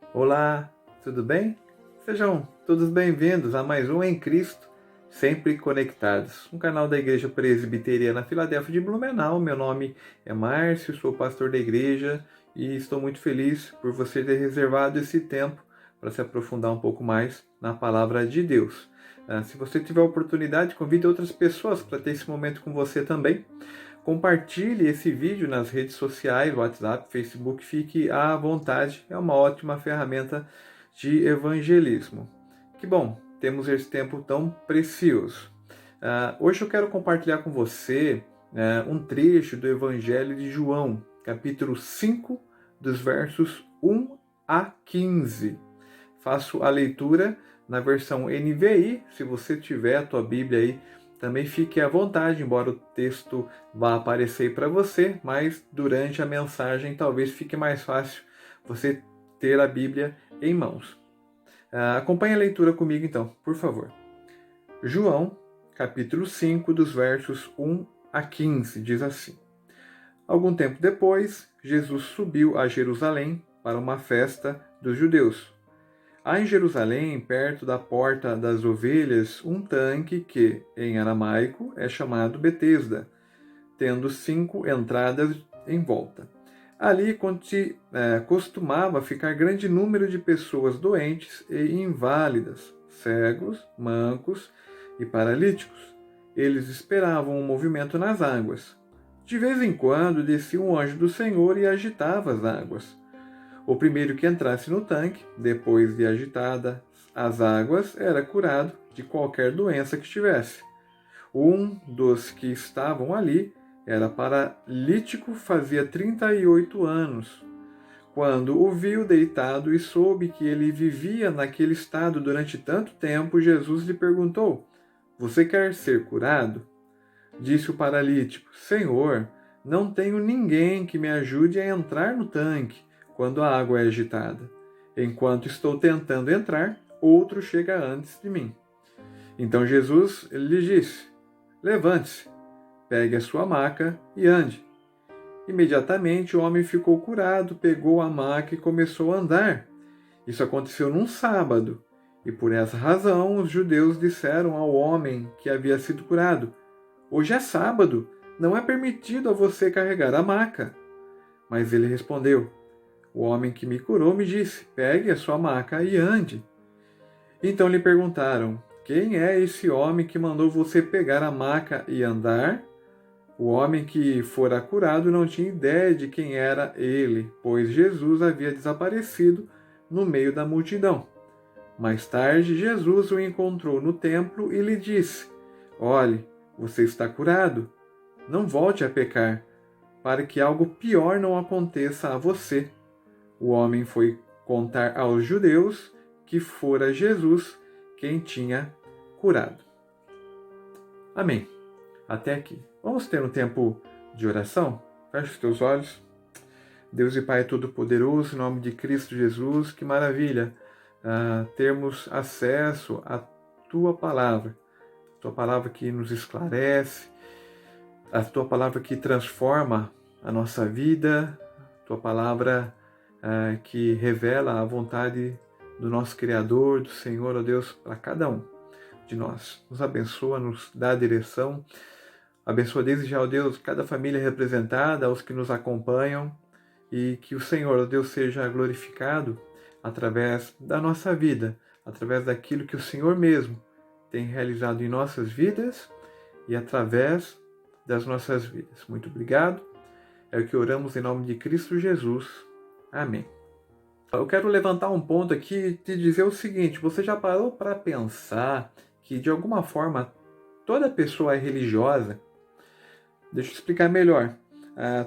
Olá, tudo bem? Sejam todos bem-vindos a mais um Em Cristo, sempre conectados, um canal da Igreja Presbiteriana Filadélfia de Blumenau. Meu nome é Márcio, sou pastor da igreja e estou muito feliz por você ter reservado esse tempo para se aprofundar um pouco mais na palavra de Deus. Se você tiver a oportunidade, convide outras pessoas para ter esse momento com você também. Compartilhe esse vídeo nas redes sociais, WhatsApp, Facebook, fique à vontade, é uma ótima ferramenta de evangelismo. Que bom, temos esse tempo tão precioso. Hoje eu quero compartilhar com você um trecho do Evangelho de João, capítulo 5, dos versos 1 a 15. Faço a leitura na versão NVI, se você tiver a tua Bíblia aí, também fique à vontade, embora o texto vá aparecer para você, mas durante a mensagem talvez fique mais fácil você ter a Bíblia em mãos. Acompanhe a leitura comigo então, por favor. João, capítulo 5, dos versos 1 a 15, diz assim: Algum tempo depois, Jesus subiu a Jerusalém para uma festa dos judeus. Há em Jerusalém, perto da Porta das Ovelhas, um tanque que, em aramaico, é chamado Betesda, tendo 5 entradas em volta. Ali costumava ficar grande número de pessoas doentes e inválidas, cegos, mancos e paralíticos. Eles esperavam um movimento nas águas. De vez em quando descia um anjo do Senhor e agitava as águas. O primeiro que entrasse no tanque, depois de agitadas as águas, era curado de qualquer doença que tivesse. Um dos que estavam ali era paralítico, fazia 38 anos. Quando o viu deitado e soube que ele vivia naquele estado durante tanto tempo, Jesus lhe perguntou: Você quer ser curado? Disse o paralítico: Senhor, não tenho ninguém que me ajude a entrar no tanque quando a água é agitada. Enquanto estou tentando entrar, outro chega antes de mim. Então Jesus lhe disse: Levante-se, pegue a sua maca e ande. Imediatamente o homem ficou curado, pegou a maca e começou a andar. Isso aconteceu num sábado, e por essa razão os judeus disseram ao homem que havia sido curado: Hoje é sábado, não é permitido a você carregar a maca. Mas ele respondeu: O homem que me curou me disse: Pegue a sua maca e ande. Então lhe perguntaram: Quem é esse homem que mandou você pegar a maca e andar? O homem que fora curado não tinha ideia de quem era ele, pois Jesus havia desaparecido no meio da multidão. Mais tarde, Jesus o encontrou no templo e lhe disse: Olhe, você está curado. Não volte a pecar, para que algo pior não aconteça a você. O homem foi contar aos judeus que fora Jesus quem tinha curado. Amém. Até aqui. Vamos ter um tempo de oração? Feche os teus olhos. Deus e Pai Todo-Poderoso, em nome de Cristo Jesus, que maravilha termos acesso à Tua palavra que nos esclarece, a Tua palavra que transforma a nossa vida, a Tua palavra que revela a vontade do nosso Criador, do Senhor, ó Deus, para cada um de nós. Nos abençoa, nos dá a direção. Abençoa desde já, ó Deus, cada família representada, aos que nos acompanham, e que o Senhor, ó Deus, seja glorificado através da nossa vida, através daquilo que o Senhor mesmo tem realizado em nossas vidas e através das nossas vidas. Muito obrigado. É o que oramos em nome de Cristo Jesus. Amém. Eu quero levantar um ponto aqui e te dizer o seguinte: você já parou para pensar que, de alguma forma, toda pessoa é religiosa? Deixa eu explicar melhor.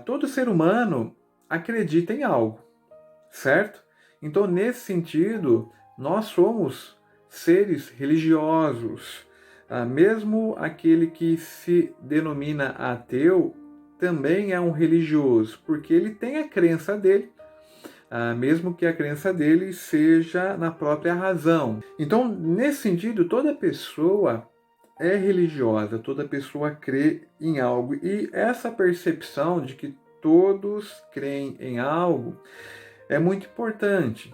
Todo ser humano acredita em algo, certo? Então, nesse sentido, nós somos seres religiosos. Mesmo aquele que se denomina ateu também é um religioso, porque ele tem a crença dele, mesmo que a crença dele seja na própria razão. Então, nesse sentido, toda pessoa é religiosa, toda pessoa crê em algo. E essa percepção de que todos creem em algo é muito importante.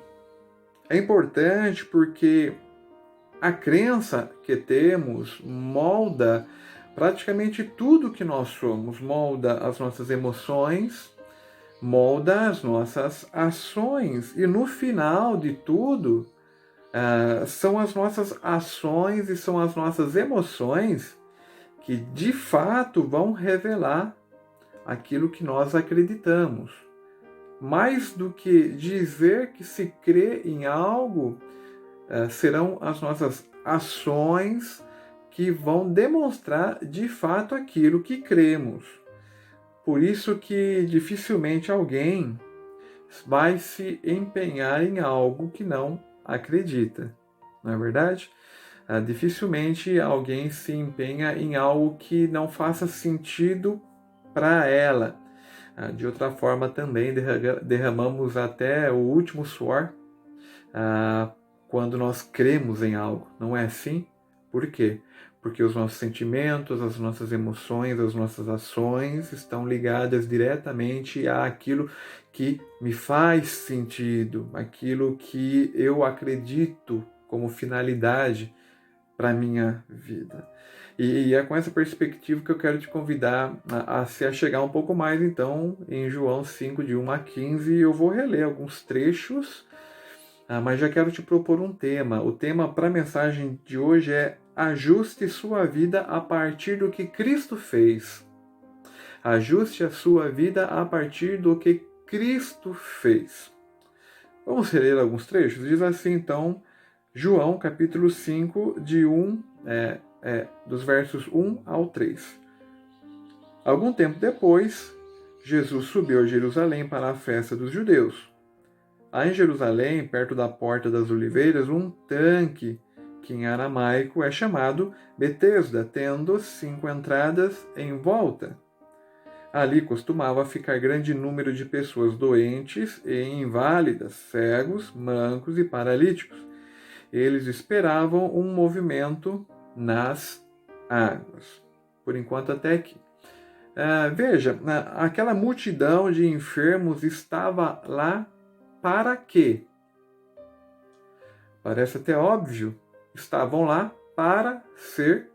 É importante porque a crença que temos molda praticamente tudo que nós somos, molda as nossas emoções, molda as nossas ações. E no final de tudo, são as nossas ações e são as nossas emoções que de fato vão revelar aquilo que nós acreditamos. Mais do que dizer que se crê em algo, serão as nossas ações que vão demonstrar de fato aquilo que cremos. Por isso que dificilmente alguém vai se empenhar em algo que não acredita, não é verdade? Dificilmente alguém se empenha em algo que não faça sentido para ela. De outra forma, também derramamos até o último suor quando nós cremos em algo, não é assim? Por quê? Porque os nossos sentimentos, as nossas emoções, as nossas ações estão ligadas diretamente àquilo que me faz sentido, aquilo que eu acredito como finalidade para a minha vida. E é com essa perspectiva que eu quero te convidar a se achegar um pouco mais, então, em João 5, de 1 a 15, eu vou reler alguns trechos, mas já quero te propor um tema. O tema para a mensagem de hoje é: ajuste sua vida a partir do que Cristo fez. Ajuste a sua vida a partir do que Cristo fez. Vamos reler alguns trechos? Diz assim, então, João, capítulo 5, dos versos 1 ao 3. Algum tempo depois, Jesus subiu a Jerusalém para a festa dos judeus. Há em Jerusalém, perto da Porta das Oliveiras, um tanque, que em aramaico é chamado Betesda, tendo 5 entradas em volta. Ali costumava ficar grande número de pessoas doentes e inválidas, cegos, mancos e paralíticos. Eles esperavam um movimento nas águas. Por enquanto, até aqui. Veja, aquela multidão de enfermos estava lá para quê? Parece até óbvio. Estavam lá para ser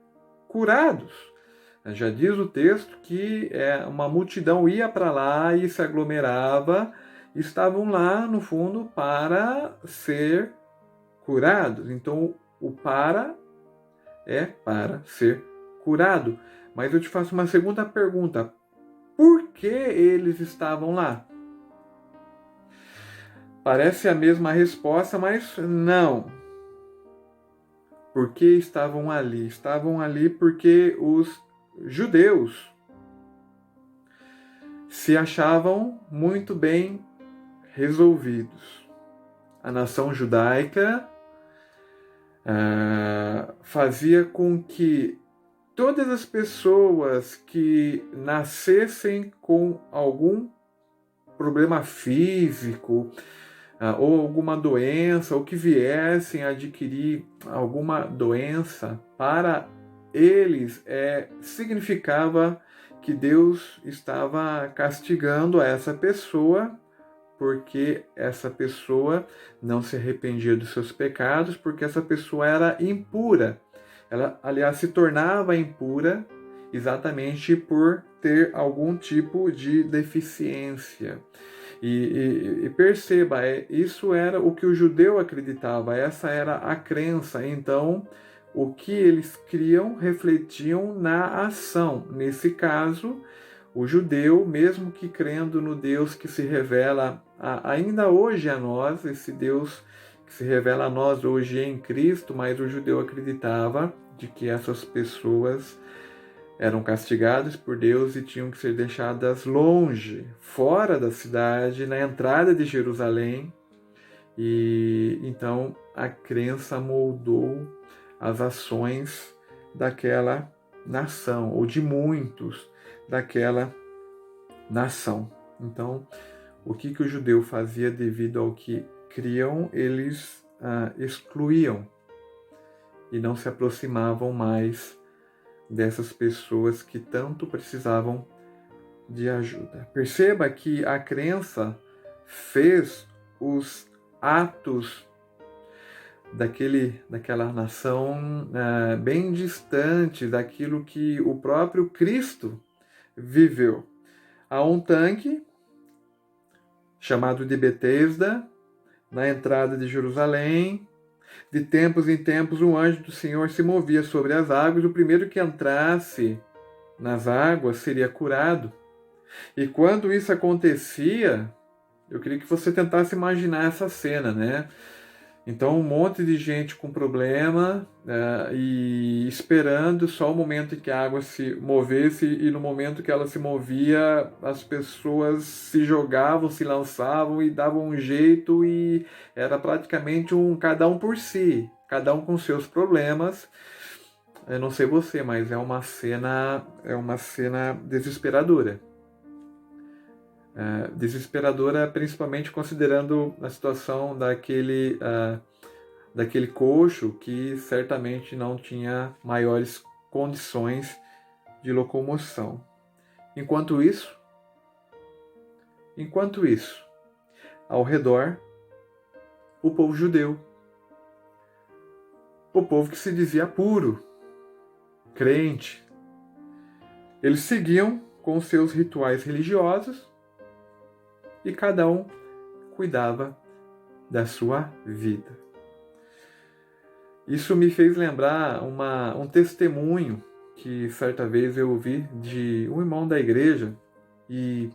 curados. Já diz o texto que uma multidão ia para lá e se aglomerava. Estavam lá, no fundo, para ser curados. Então, o para é para ser curado. Mas eu te faço uma segunda pergunta. Por que eles estavam lá? Parece a mesma resposta, mas não. Por que estavam ali? Estavam ali porque os judeus se achavam muito bem resolvidos. A nação judaica fazia com que todas as pessoas que nascessem com algum problema físico ou alguma doença, ou que viessem a adquirir alguma doença, para eles significava que Deus estava castigando essa pessoa, porque essa pessoa não se arrependia dos seus pecados, porque essa pessoa era impura. Ela, aliás, se tornava impura exatamente por ter algum tipo de deficiência. E perceba, isso era o que o judeu acreditava, essa era a crença. Então, o que eles criam refletiam na ação. Nesse caso, o judeu, mesmo que crendo no Deus que se revela ainda hoje a nós, esse Deus que se revela a nós hoje em Cristo, mas o judeu acreditava de que essas pessoas eram castigadas por Deus e tinham que ser deixadas longe, fora da cidade, na entrada de Jerusalém. E então a crença moldou as ações daquela nação, ou de muitos daquela nação. Então, o que o judeu fazia devido ao que criam, eles excluíam e não se aproximavam mais dessas pessoas que tanto precisavam de ajuda. Perceba que a crença fez os atos daquela nação bem distante daquilo que o próprio Cristo viveu. Há um tanque chamado de Betesda, na entrada de Jerusalém. De tempos em tempos, um anjo do Senhor se movia sobre as águas. O primeiro que entrasse nas águas seria curado. E quando isso acontecia, eu queria que você tentasse imaginar essa cena, né? Então, um monte de gente com problema e esperando só o momento em que a água se movesse, e no momento que ela se movia, as pessoas se jogavam, se lançavam e davam um jeito, e era praticamente cada um por si, cada um com seus problemas. Eu não sei você, mas é uma cena desesperadora. Desesperadora, principalmente considerando a situação daquele coxo que certamente não tinha maiores condições de locomoção. Enquanto isso, ao redor, o povo judeu, o povo que se dizia puro, crente, eles seguiam com seus rituais religiosos, e cada um cuidava da sua vida. Isso me fez lembrar um testemunho que certa vez eu ouvi de um irmão da igreja, e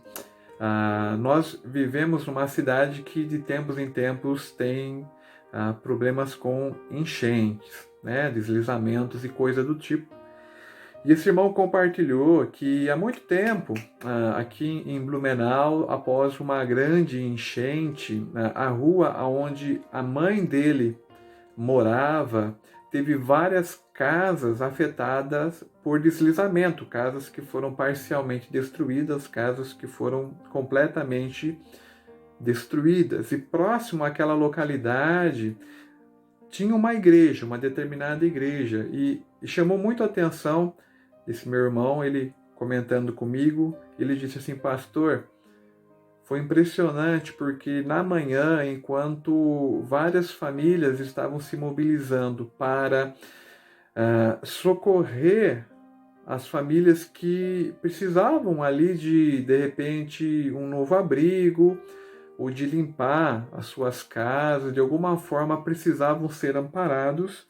nós vivemos numa cidade que de tempos em tempos tem problemas com enchentes, né, deslizamentos e coisa do tipo. E esse irmão compartilhou que há muito tempo, aqui em Blumenau, após uma grande enchente, a rua onde a mãe dele morava teve várias casas afetadas por deslizamento, casas que foram parcialmente destruídas, casas que foram completamente destruídas. E próximo àquela localidade tinha uma igreja, uma determinada igreja, e chamou muito a atenção esse meu irmão, ele comentando comigo, ele disse assim: pastor, foi impressionante porque na manhã, enquanto várias famílias estavam se mobilizando para socorrer as famílias que precisavam ali de repente, um novo abrigo, ou de limpar as suas casas, de alguma forma precisavam ser amparados.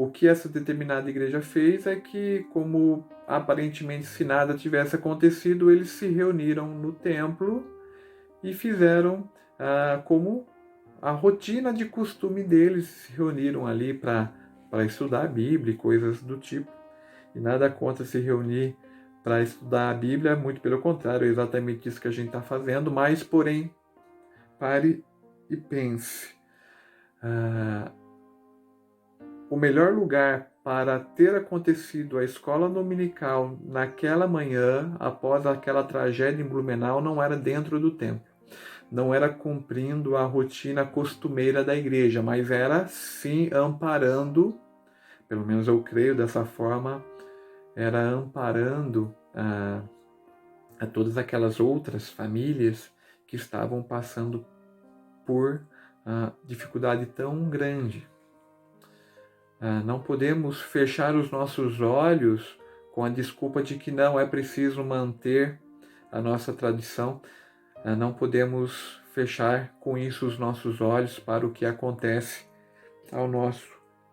O que essa determinada igreja fez é que, como aparentemente se nada tivesse acontecido, eles se reuniram no templo e fizeram como a rotina de costume deles, se reuniram ali para estudar a Bíblia e coisas do tipo. E nada contra se reunir para estudar a Bíblia, muito pelo contrário, é exatamente isso que a gente está fazendo, mas, porém, pare e pense. O melhor lugar para ter acontecido a escola dominical naquela manhã, após aquela tragédia em Blumenau, não era dentro do templo. Não era cumprindo a rotina costumeira da igreja, mas era sim amparando, pelo menos eu creio dessa forma, era amparando a todas aquelas outras famílias que estavam passando por dificuldade tão grande. Não podemos fechar os nossos olhos com a desculpa de que não é preciso manter a nossa tradição. Não podemos fechar com isso os nossos olhos para o que acontece ao nosso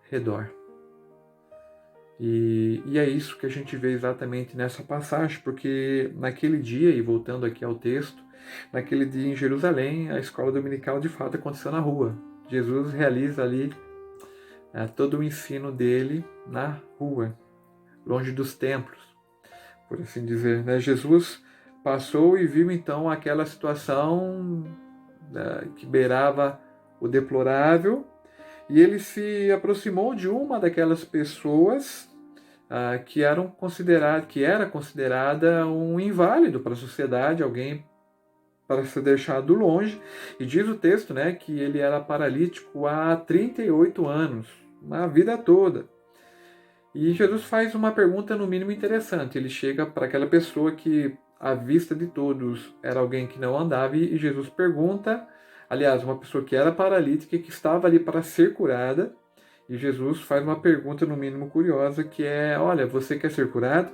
redor. E é isso que a gente vê exatamente nessa passagem, porque naquele dia, e voltando aqui ao texto, naquele dia em Jerusalém, a escola dominical de fato aconteceu na rua. Jesus realiza ali todo o ensino dele na rua, longe dos templos, por assim dizer, né? Jesus passou e viu então aquela situação que beirava o deplorável, e ele se aproximou de uma daquelas pessoas que era considerada um inválido para a sociedade, alguém para ser deixado longe. E diz o texto, né, que ele era paralítico há 38 anos, a vida toda. E Jesus faz uma pergunta no mínimo interessante. Ele chega para aquela pessoa que, à vista de todos, era alguém que não andava, e Jesus pergunta Aliás, uma pessoa que era paralítica e que estava ali para ser curada. E Jesus faz uma pergunta, no mínimo curiosa, que é: olha, você quer ser curado?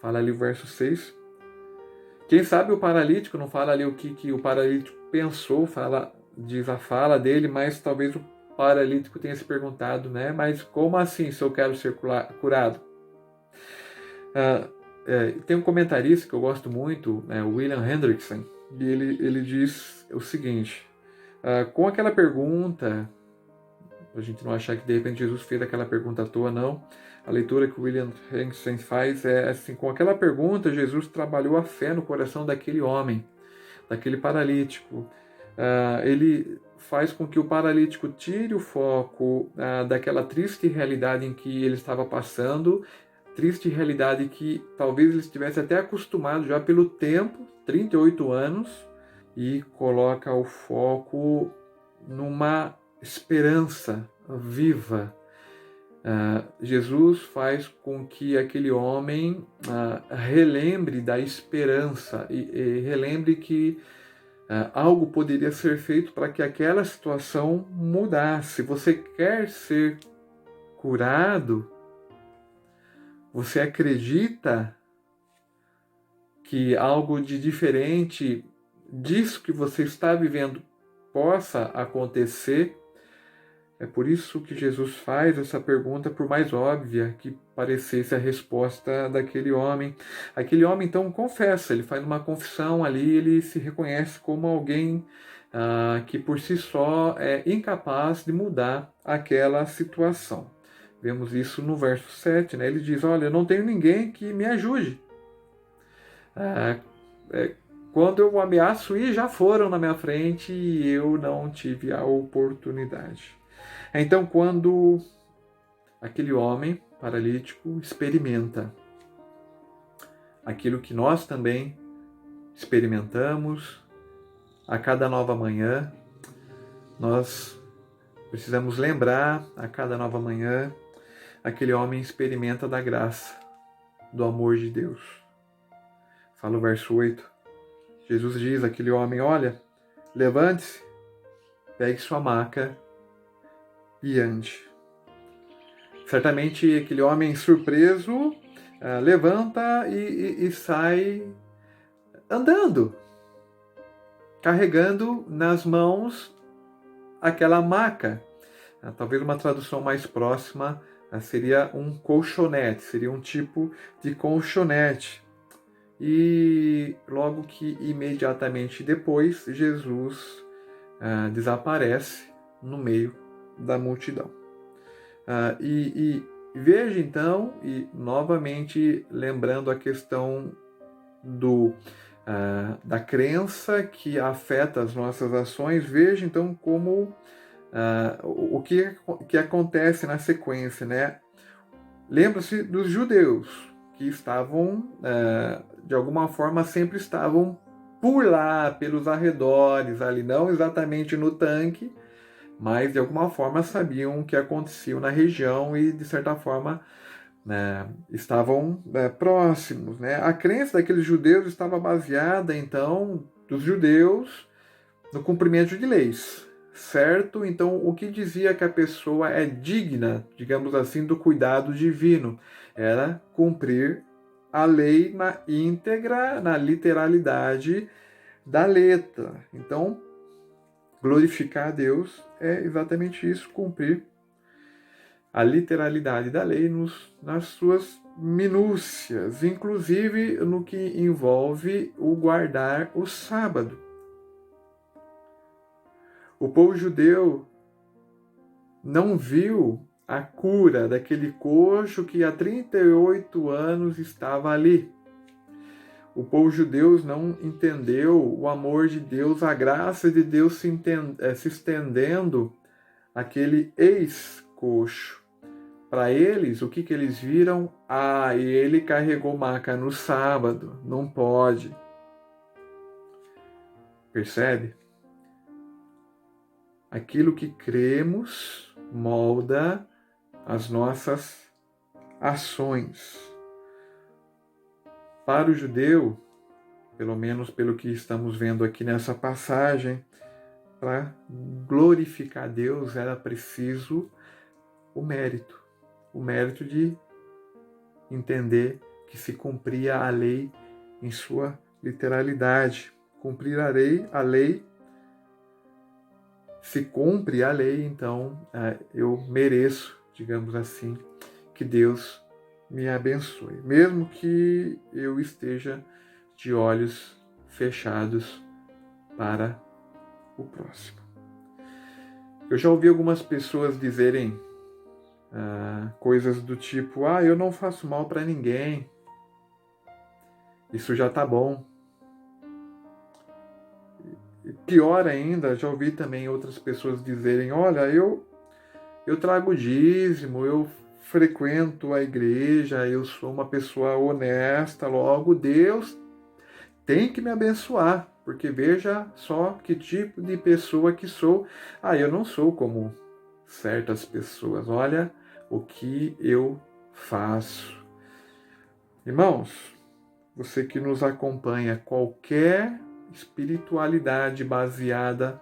Fala ali o verso 6. Quem sabe o paralítico, não fala ali o que o paralítico pensou, diz a fala dele, mas talvez o paralítico tenha se perguntado, né? Mas como assim se eu quero ser curado? Tem um comentarista que eu gosto muito, né, o William Hendrickson, e ele diz o seguinte: com aquela pergunta, a gente não achar que de repente Jesus fez aquela pergunta à toa, não. A leitura que o William Hendrickson faz é assim: com aquela pergunta, Jesus trabalhou a fé no coração daquele homem, daquele paralítico. Ele faz com que o paralítico tire o foco daquela triste realidade em que ele estava passando, triste realidade que talvez ele estivesse até acostumado já pelo tempo, 38 anos, e coloca o foco numa esperança viva. Jesus faz com que aquele homem relembre da esperança e relembre que algo poderia ser feito para que aquela situação mudasse. Você quer ser curado? Você acredita que algo de diferente disso que você está vivendo possa acontecer? É por isso que Jesus faz essa pergunta, por mais óbvia que parecesse a resposta daquele homem. Aquele homem então confessa, ele faz uma confissão ali, ele se reconhece como alguém que por si só é incapaz de mudar aquela situação. Vemos isso no verso 7, né? Ele diz: olha, eu não tenho ninguém que me ajude. Quando eu ameaço ir, já foram na minha frente e eu não tive a oportunidade. Então, quando aquele homem paralítico experimenta aquilo que nós também experimentamos a cada nova manhã, nós precisamos lembrar a cada nova manhã, aquele homem experimenta da graça, do amor de Deus. Fala o verso 8. Jesus diz àquele homem: olha, levante-se, pegue sua maca e ande. Certamente aquele homem surpreso levanta e sai andando, carregando nas mãos aquela maca. Talvez uma tradução mais próxima seria um colchonete, seria um tipo de colchonete. E logo que imediatamente depois, Jesus desaparece no meio da multidão. E veja então, e novamente lembrando a questão da crença que afeta as nossas ações, veja então como o que acontece na sequência, né? Lembra-se dos judeus que estavam, de alguma forma, sempre estavam por lá, pelos arredores, ali, não exatamente no tanque, mas de alguma forma sabiam o que acontecia na região e, de certa forma, né, estavam próximos. Né? A crença daqueles judeus estava baseada, então, dos judeus no cumprimento de leis, certo? Então, o que dizia que a pessoa é digna, digamos assim, do cuidado divino, era cumprir a lei na íntegra, na literalidade da letra. Então, glorificar a Deus é exatamente isso, cumprir a literalidade da lei nas suas minúcias, inclusive no que envolve o guardar o sábado. O povo judeu não viu a cura daquele coxo que há 38 anos estava ali. O povo judeu não entendeu o amor de Deus, a graça de Deus se estendendo àquele ex-coxo. Para eles, o que eles viram? Ele carregou maca no sábado, não pode. Percebe? Aquilo que cremos molda as nossas ações. Para o judeu, pelo menos pelo que estamos vendo aqui nessa passagem, para glorificar Deus era preciso o mérito de entender que se cumpria a lei em sua literalidade. Cumprir a lei, se cumpre a lei, então eu mereço, digamos assim, que Deus me abençoe, mesmo que eu esteja de olhos fechados para o próximo. Eu já ouvi algumas pessoas dizerem coisas do tipo: eu não faço mal para ninguém, isso já tá bom. E pior ainda, já ouvi também outras pessoas dizerem: olha, eu trago dízimo, eu frequento a igreja, eu sou uma pessoa honesta, logo Deus tem que me abençoar, porque veja só que tipo de pessoa que sou. Eu não sou como certas pessoas, olha o que eu faço. Irmãos, você que nos acompanha, qualquer espiritualidade baseada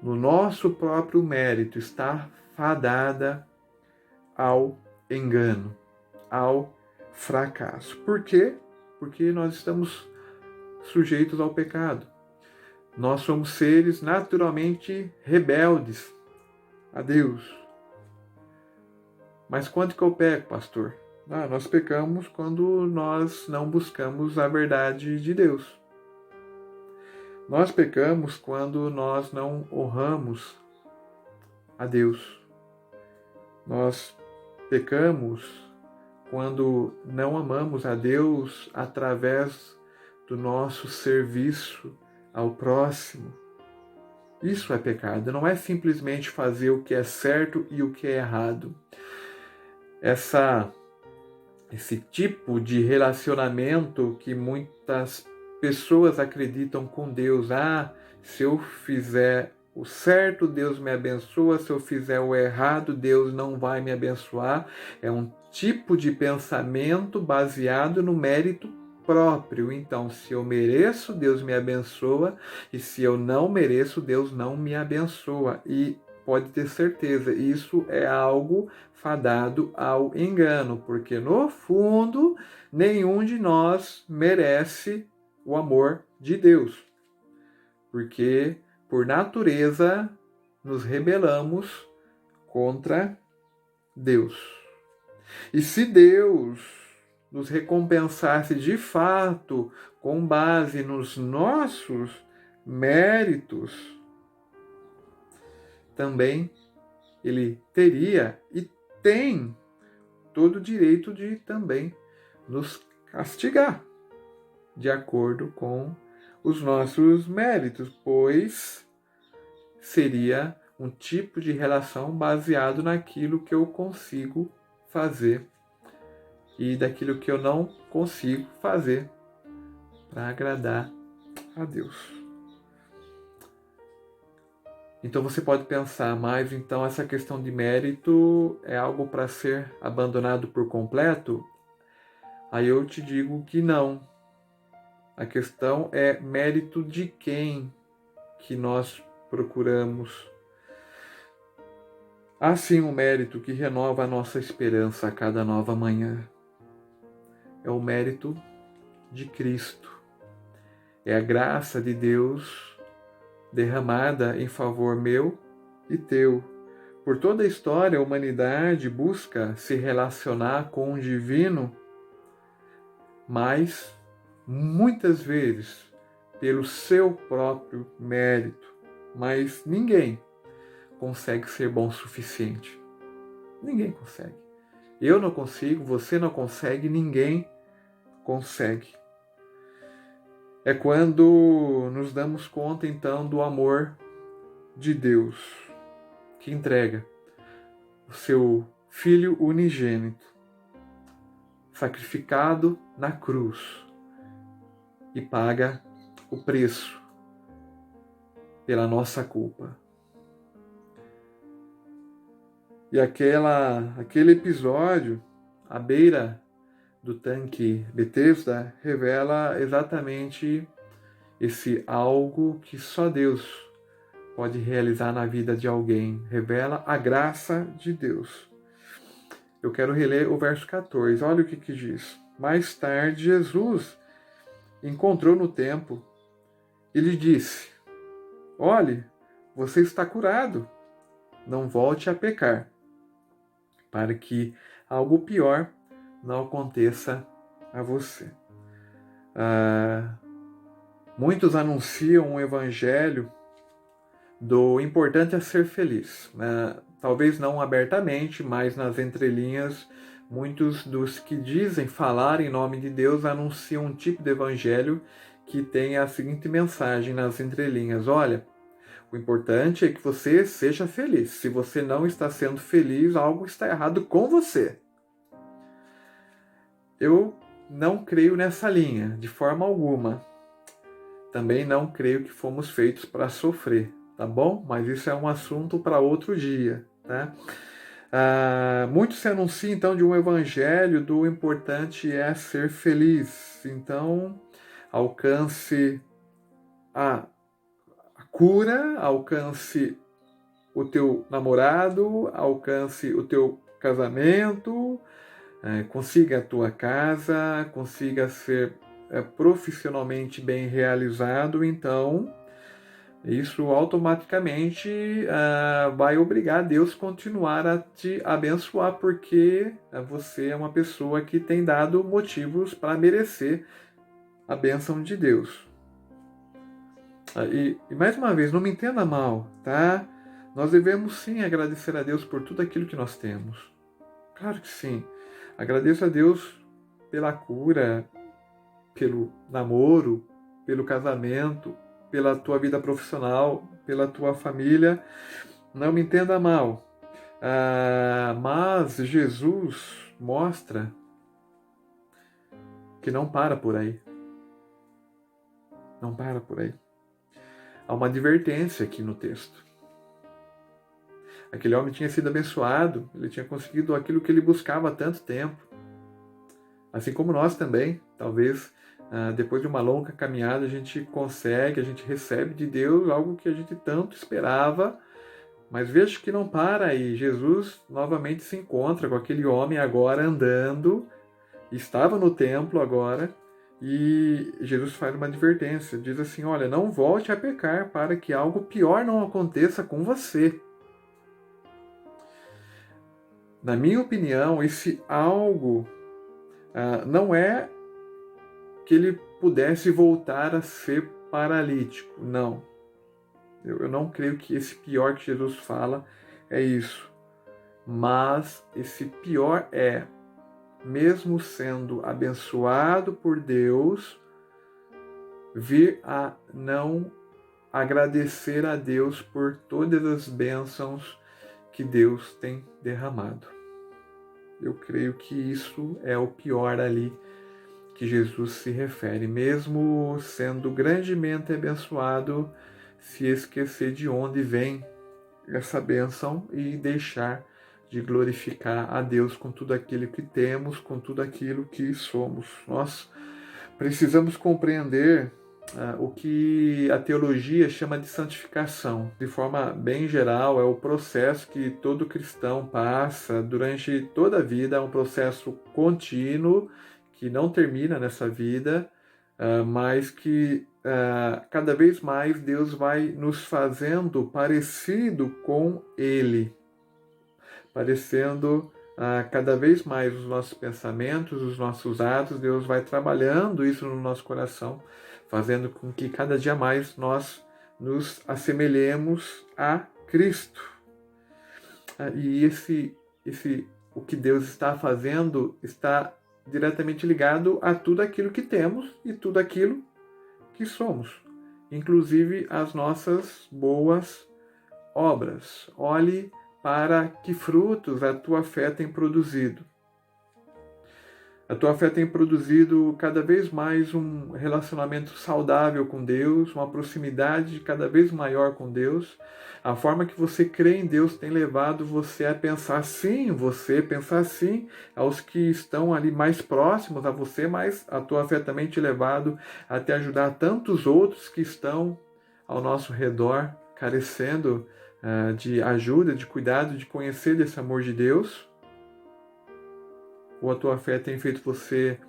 no nosso próprio mérito está fadada ao engano, ao fracasso. Por quê? Porque nós estamos sujeitos ao pecado. Nós somos seres naturalmente rebeldes a Deus. Mas quando que eu peco, pastor? Nós pecamos quando nós não buscamos a verdade de Deus. Nós pecamos quando nós não honramos a Deus. Nós pecamos quando não amamos a Deus através do nosso serviço ao próximo. Isso é pecado, não é simplesmente fazer o que é certo e o que é errado. Esse tipo de relacionamento que muitas pessoas acreditam com Deus: se eu fizer o certo, Deus me abençoa, se eu fizer o errado, Deus não vai me abençoar. É um tipo de pensamento baseado no mérito próprio. Então, se eu mereço, Deus me abençoa, e se eu não mereço, Deus não me abençoa. E pode ter certeza, isso é algo fadado ao engano, porque no fundo, nenhum de nós merece o amor de Deus. Porque, por natureza, nos rebelamos contra Deus. E se Deus nos recompensasse de fato com base nos nossos méritos, também Ele teria e tem todo o direito de também nos castigar de acordo com os nossos méritos, pois seria um tipo de relação baseado naquilo que eu consigo fazer e daquilo que eu não consigo fazer para agradar a Deus. Então você pode pensar, mas então essa questão de mérito é algo para ser abandonado por completo? Aí eu te digo que não. A questão é mérito de quem que nós procuramos. Há sim um mérito que renova a nossa esperança a cada nova manhã. É o mérito de Cristo. É a graça de Deus derramada em favor meu e teu. Por toda a história, a humanidade busca se relacionar com o divino, mas muitas vezes pelo seu próprio mérito. Mas ninguém consegue ser bom o suficiente. Ninguém consegue. Eu não consigo, você não consegue, ninguém consegue. É quando nos damos conta, então, do amor de Deus, que entrega o seu Filho unigênito, sacrificado na cruz, e paga o preço pela nossa culpa. E aquele episódio, à beira do tanque Betesda, revela exatamente esse algo que só Deus pode realizar na vida de alguém. Revela a graça de Deus. Eu quero reler o verso 14. Olha o que diz. Mais tarde, Jesus encontrou no templo e lhe disse: olhe, você está curado. Não volte a pecar, para que algo pior não aconteça a você. Muitos anunciam um evangelho do importante é ser feliz. Talvez não abertamente, mas nas entrelinhas, muitos dos que dizem falar em nome de Deus anunciam um tipo de evangelho que tem a seguinte mensagem nas entrelinhas: olha, o importante é que você seja feliz. Se você não está sendo feliz, algo está errado com você. Eu não creio nessa linha, de forma alguma. Também não creio que fomos feitos para sofrer, tá bom? Mas isso é um assunto para outro dia, tá? Muito se anuncia, então, de um evangelho do importante é ser feliz. Então, alcance a cura, alcance o teu namorado, alcance o teu casamento, consiga a tua casa, consiga ser profissionalmente bem realizado, então isso automaticamente vai obrigar Deus a continuar a te abençoar, porque você é uma pessoa que tem dado motivos para merecer a bênção de Deus. E mais uma vez, não me entenda mal, tá? Nós devemos sim agradecer a Deus por tudo aquilo que nós temos. Claro que sim. Agradeço a Deus pela cura, pelo namoro, pelo casamento, pela tua vida profissional, pela tua família. Não me entenda mal. Mas Jesus mostra que não para por aí. Não para por aí. Há uma advertência aqui no texto. Aquele homem tinha sido abençoado, ele tinha conseguido aquilo que ele buscava há tanto tempo. Assim como nós também, talvez depois de uma longa caminhada a gente consegue, a gente recebe de Deus algo que a gente tanto esperava, mas veja que não para aí. Jesus novamente se encontra com aquele homem agora andando, estava no templo agora, e Jesus faz uma advertência, diz assim: olha, não volte a pecar para que algo pior não aconteça com você. Na minha opinião, esse algo não é que ele pudesse voltar a ser paralítico, não. Eu não creio que esse pior que Jesus fala é isso. Mas esse pior é, mesmo sendo abençoado por Deus, vir a não agradecer a Deus por todas as bênçãos que Deus tem derramado. Eu creio que isso é o pior ali que Jesus se refere. Mesmo sendo grandemente abençoado, se esquecer de onde vem essa bênção e deixar de glorificar a Deus com tudo aquilo que temos, com tudo aquilo que somos. Nós precisamos compreender o que a teologia chama de santificação. De forma bem geral, é o processo que todo cristão passa durante toda a vida, é um processo contínuo, que não termina nessa vida, mas que cada vez mais Deus vai nos fazendo parecido com Ele, parecendo cada vez mais os nossos pensamentos, os nossos atos. Deus vai trabalhando isso no nosso coração, fazendo com que cada dia mais nós nos assemelhemos a Cristo. E o que Deus está fazendo está diretamente ligado a tudo aquilo que temos e tudo aquilo que somos, inclusive as nossas boas obras. Olhe para que frutos a tua fé tem produzido. A tua fé tem produzido cada vez mais um relacionamento saudável com Deus, uma proximidade cada vez maior com Deus. A forma que você crê em Deus tem levado você a pensar sim, aos que estão ali mais próximos a você, mas a tua fé também te levado a te ajudar tantos outros que estão ao nosso redor carecendo de ajuda, de cuidado, de conhecer desse amor de Deus? Ou a tua fé tem feito você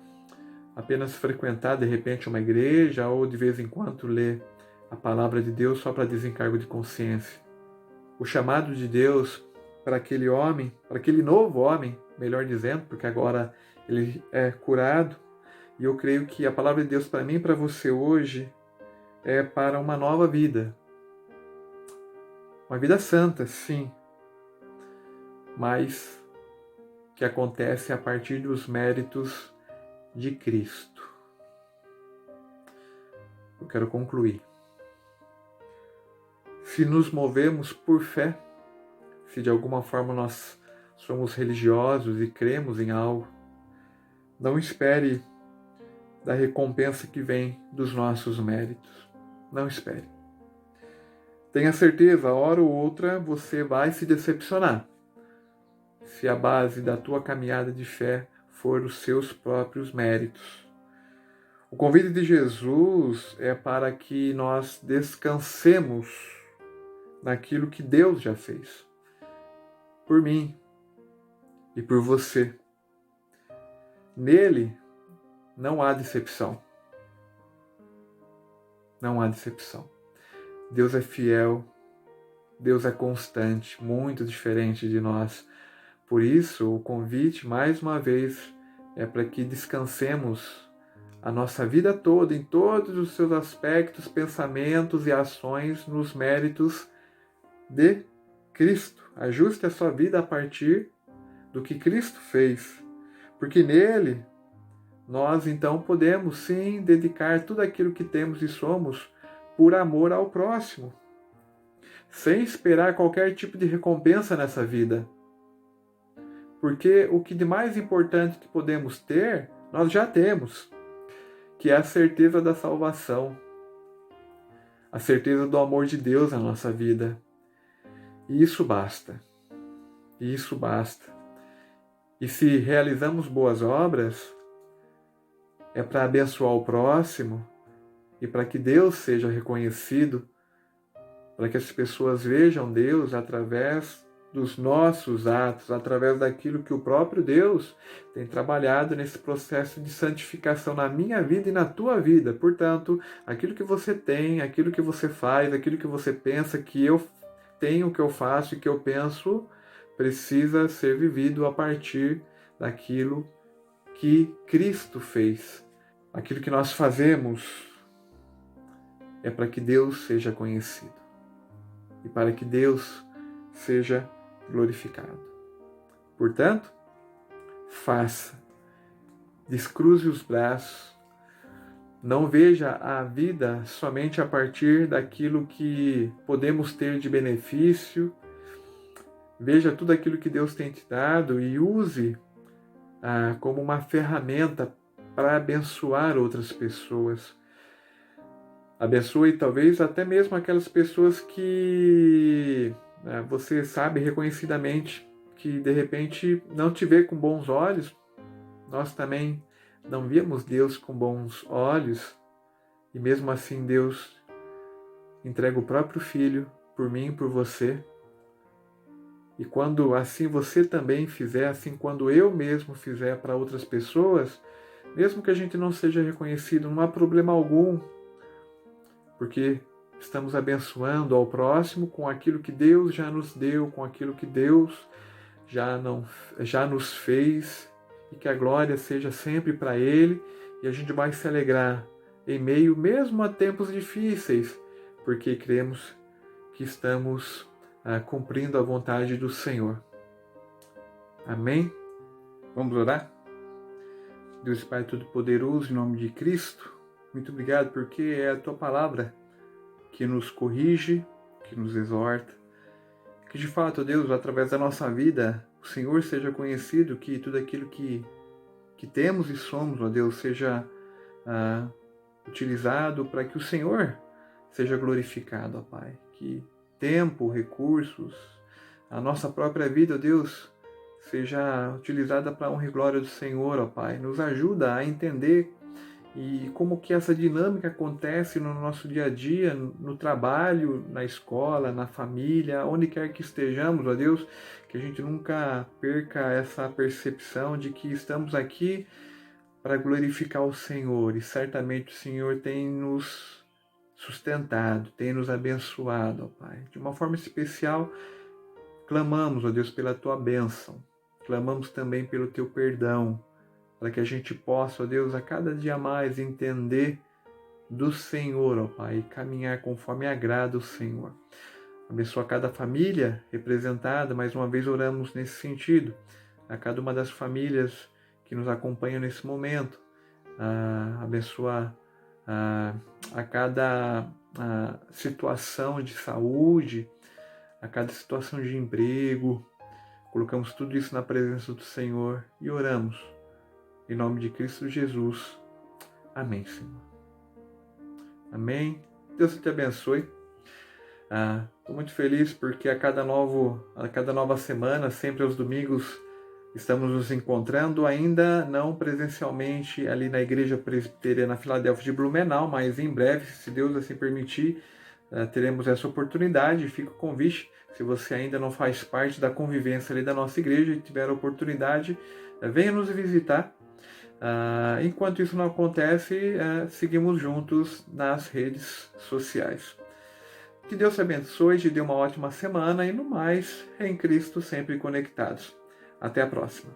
apenas frequentar de repente uma igreja ou de vez em quando ler a palavra de Deus só para desencargo de consciência? O chamado de Deus para aquele homem, para aquele novo homem, melhor dizendo, porque agora ele é curado, e eu creio que a palavra de Deus para mim e para você hoje é para uma nova vida. Uma vida santa, sim, mas que acontece a partir dos méritos de Cristo. Eu quero concluir. Se nos movemos por fé, se de alguma forma nós somos religiosos e cremos em algo, não espere da recompensa que vem dos nossos méritos. Não espere. Tenha certeza, hora ou outra você vai se decepcionar, se a base da tua caminhada de fé for os seus próprios méritos. O convite de Jesus é para que nós descansemos naquilo que Deus já fez, por mim e por você. Nele não há decepção. Não há decepção. Deus é fiel, Deus é constante, muito diferente de nós. Por isso, o convite, mais uma vez, é para que descansemos a nossa vida toda, em todos os seus aspectos, pensamentos e ações, nos méritos de Cristo. Ajuste a sua vida a partir do que Cristo fez, porque nele nós então podemos sim dedicar tudo aquilo que temos e somos por amor ao próximo, sem esperar qualquer tipo de recompensa nessa vida. Porque o que de mais importante que podemos ter, nós já temos, que é a certeza da salvação, a certeza do amor de Deus na nossa vida. E isso basta. E isso basta. E se realizamos boas obras, é para abençoar o próximo e para que Deus seja reconhecido, para que as pessoas vejam Deus através dos nossos atos, através daquilo que o próprio Deus tem trabalhado nesse processo de santificação na minha vida e na tua vida. Portanto, aquilo que você tem, aquilo que você faz, aquilo que você pensa, que eu tenho, que eu faço e que eu penso, precisa ser vivido a partir daquilo que Cristo fez. Aquilo que nós fazemos é para que Deus seja conhecido e para que Deus seja glorificado. Portanto, faça, descruze os braços, não veja a vida somente a partir daquilo que podemos ter de benefício, veja tudo aquilo que Deus tem te dado e use como uma ferramenta para abençoar outras pessoas. Abençoe talvez até mesmo aquelas pessoas que você sabe reconhecidamente que de repente não te vê com bons olhos. Nós também não víamos Deus com bons olhos e mesmo assim Deus entrega o próprio Filho por mim e por você. E quando assim você também fizer, assim quando eu mesmo fizer para outras pessoas, mesmo que a gente não seja reconhecido, não há problema algum, porque estamos abençoando ao próximo com aquilo que Deus já nos deu, com aquilo que Deus já nos fez, e que a glória seja sempre para Ele, e a gente vai se alegrar em meio mesmo a tempos difíceis, porque cremos que estamos cumprindo a vontade do Senhor. Amém? Vamos orar? Deus Pai Todo-Poderoso, em nome de Cristo, muito obrigado porque é a Tua palavra que nos corrige, que nos exorta, que de fato, Deus, através da nossa vida, o Senhor seja conhecido, que tudo aquilo que temos e somos, ó Deus, seja utilizado para que o Senhor seja glorificado, ó Pai. Que tempo, recursos, a nossa própria vida, ó Deus, seja utilizada para a honra e glória do Senhor, ó Pai. Nos ajuda a entender e como que essa dinâmica acontece no nosso dia a dia, no trabalho, na escola, na família, onde quer que estejamos, ó Deus, que a gente nunca perca essa percepção de que estamos aqui para glorificar o Senhor, e certamente o Senhor tem nos sustentado, tem nos abençoado, ó Pai. De uma forma especial, clamamos, ó Deus, pela Tua bênção, clamamos também pelo Teu perdão, para que a gente possa, ó Deus, a cada dia mais entender do Senhor, ó Pai, e caminhar conforme agrada o Senhor. Abençoa cada família representada, mais uma vez oramos nesse sentido, a cada uma das famílias que nos acompanham nesse momento, abençoa a cada situação de saúde, a cada situação de emprego. Colocamos tudo isso na presença do Senhor e oramos. Em nome de Cristo Jesus. Amém, Senhor. Amém. Deus te abençoe. Estou muito feliz porque a cada nova semana, sempre aos domingos, estamos nos encontrando, ainda não presencialmente ali na Igreja Presbiteriana Filadélfia de Blumenau, mas em breve, se Deus assim permitir, teremos essa oportunidade. Fica o convite, se você ainda não faz parte da convivência ali da nossa igreja e tiver a oportunidade, venha nos visitar. Enquanto isso não acontece, seguimos juntos nas redes sociais. Que Deus te abençoe, te dê uma ótima semana e no mais, em Cristo sempre conectados. Até a próxima.